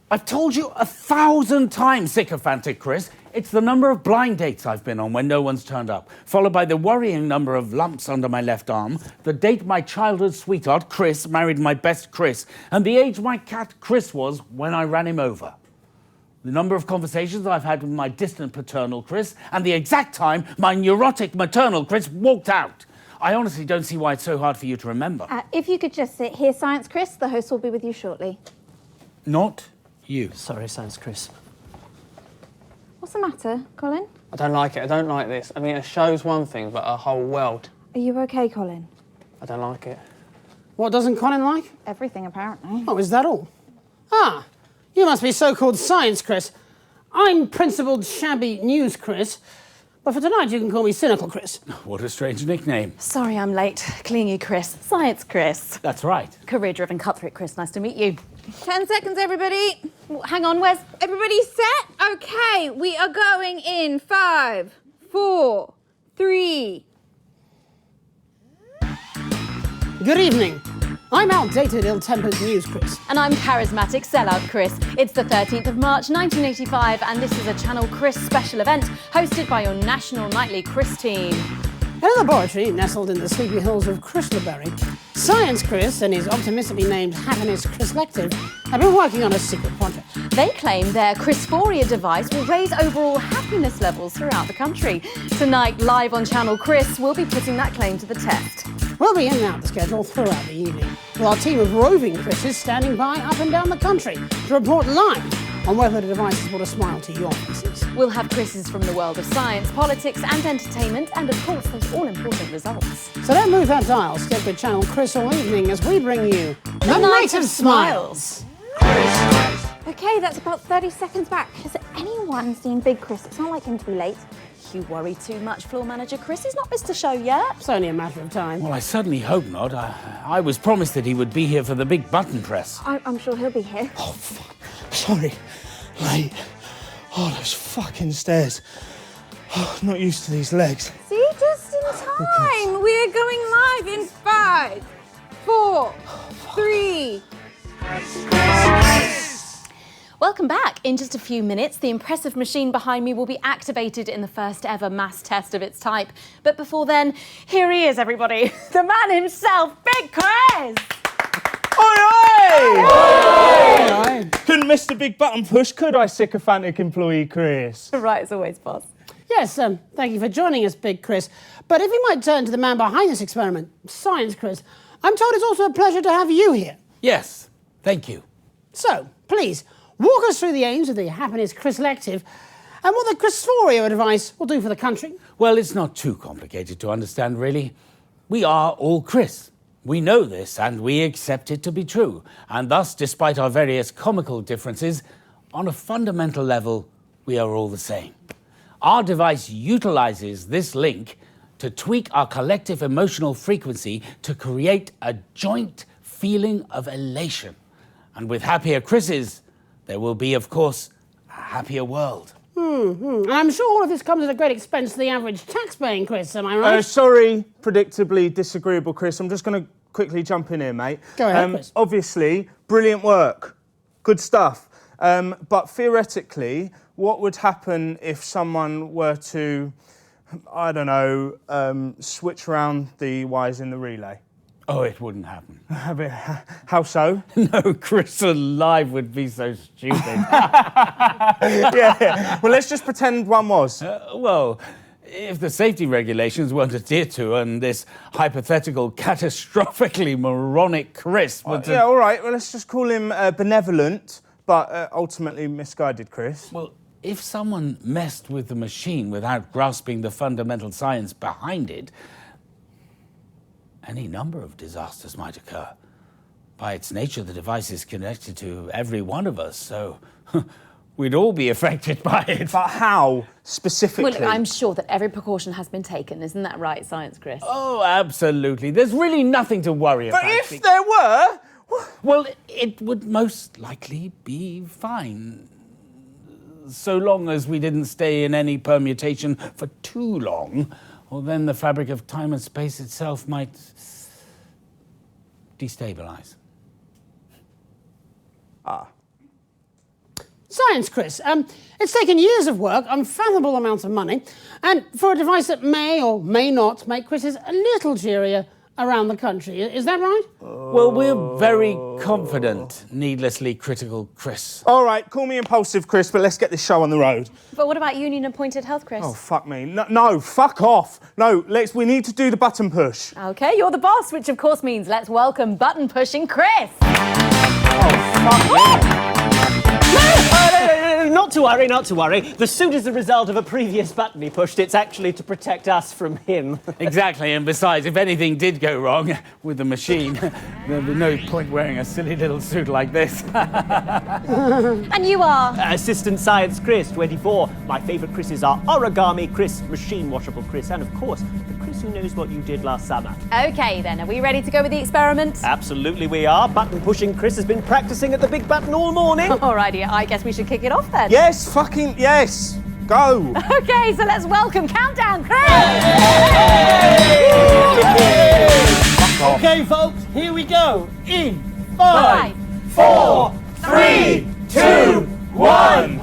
I've told you 1,000 times, sycophantic Chris. It's the number of blind dates I've been on when no one's turned up, followed by the worrying number of lumps under my left arm, the date my childhood sweetheart, Chris, married my best Chris, and the age my cat, Chris, was when I ran him over. The number of conversations I've had with my distant paternal Chris, and the exact time my neurotic maternal Chris walked out. I honestly don't see why it's so hard for you to remember. If you could just sit here, Science Chris, the host will be with you shortly. Not you. Sorry, Science Chris. What's the matter, Colin? I don't like it. I don't like this. I mean, a show's one thing, but a whole world. Are you okay, Colin? I don't like it. What doesn't Colin like? Everything, apparently. Oh, is that all? Ah, you must be so-called Science Chris. I'm Principled Shabby News Chris, but for tonight you can call me Cynical Chris. What a strange nickname. Sorry I'm late. Clingy Chris. Science Chris. That's right. Career-driven cutthroat Chris. Nice to meet you. 10 seconds, everybody. Hang on, where's... Everybody set? Okay, we are going in 5, 4, 3. Good evening. I'm outdated, ill-tempered News Chris. And I'm charismatic sellout Chris. It's the 13th of March 1985 and this is a Channel Chris special event hosted by your national nightly Chris team. In a laboratory nestled in the sleepy hills of Chryslerberry, Science Chris and his optimistically named Happiness Chrislective have been working on a secret project. They claim their Chrisphoria device will raise overall happiness levels throughout the country. Tonight, live on Channel Chris, we'll be putting that claim to the test. We'll be in and out the schedule throughout the evening, with our team of roving Chris's standing by up and down the country to report live on whether the device has brought a smile to your faces. We'll have Chris's from the world of science, politics and entertainment, and of course those all-important results. So don't move that dial. Stick with Channel Chris all evening as we bring you The Night of Smiles. Okay, that's about 30 seconds back. Has anyone seen Big Chris? It's not like him to be late. You worry too much, floor manager Chris. He's not missed a show yet. It's only a matter of time. Well, I certainly hope not. I was promised that he would be here for the big button press. I'm sure he'll be here. Oh, fuck. Sorry. Late. Oh, those fucking stairs. Oh, not used to these legs. See, just in time. We're going live in 5, 4, 3. Welcome back. In just a few minutes, the impressive machine behind me will be activated in the first ever mass test of its type. But before then, here he is, everybody. The man himself, Big Chris! Oi! Couldn't miss the big button push, could I, sycophantic employee Chris? Right as always, boss. Yes, thank you for joining us, Big Chris. But if we might turn to the man behind this experiment, Science Chris, I'm told it's also a pleasure to have you here. Yes, thank you. So, please, walk us through the aims of the Happiness Chrislective and what the Chrisphoria device will do for the country. Well, it's not too complicated to understand, really. We are all Chris. We know this and we accept it to be true. And thus, despite our various comical differences, on a fundamental level, we are all the same. Our device utilizes this link to tweak our collective emotional frequency to create a joint feeling of elation. And with happier Chris's, there will be, of course, a happier world. And I'm sure all of this comes at a great expense to the average tax-paying Chris, am I right? Sorry, predictably disagreeable Chris. I'm just going to quickly jump in here, mate. Go ahead, Chris. Obviously, brilliant work. Good stuff. But theoretically, what would happen if someone were to, I don't know, switch around the wires in the relay? Oh, it wouldn't happen. How so? No, Chris alive would be so stupid. Yeah, well, let's just pretend one was. Well, if the safety regulations weren't adhered to and this hypothetical catastrophically moronic Chris were to... Yeah, all right, well, let's just call him benevolent, but ultimately misguided Chris. Well, if someone messed with the machine without grasping the fundamental science behind it, any number of disasters might occur. By its nature, the device is connected to every one of us, so we'd all be affected by it. But how, specifically? Well, I'm sure that every precaution has been taken. Isn't that right, Science Chris? Oh, absolutely. There's really nothing to worry about. But if there were... Well, it would most likely be fine. So long as we didn't stay in any permutation for too long, or then the fabric of time and space itself might destabilize. Science, Chris. It's taken years of work, unfathomable amounts of money, and for a device that may or may not make Chris's a little cheerier around the country. Is that right? Well, we're very confident, needlessly critical Chris. All right, call me impulsive, Chris, but let's get this show on the road. But what about union-appointed health, Chris? Oh, fuck me. No, fuck off. No, we need to do the button push. OK, you're the boss, which of course means let's welcome button-pushing Chris. Not to worry. The suit is the result of a previous button he pushed. It's actually to protect us from him. Exactly, and besides, if anything did go wrong with the machine, there'd be no point wearing a silly little suit like this. And you are? Assistant Science Chris, 24. My favourite Chris's are Origami Chris, Machine Washable Chris, and of course, the Chris who knows what you did last summer. OK then, are we ready to go with the experiment? Absolutely we are. Button pushing Chris has been practising at the big button all morning. Alrighty, I guess we should kick it off then. Yes, fucking yes. Go. OK, so let's welcome Countdown Chris! Okay, folks, here we go. In 5, 4, 3, 2, 1.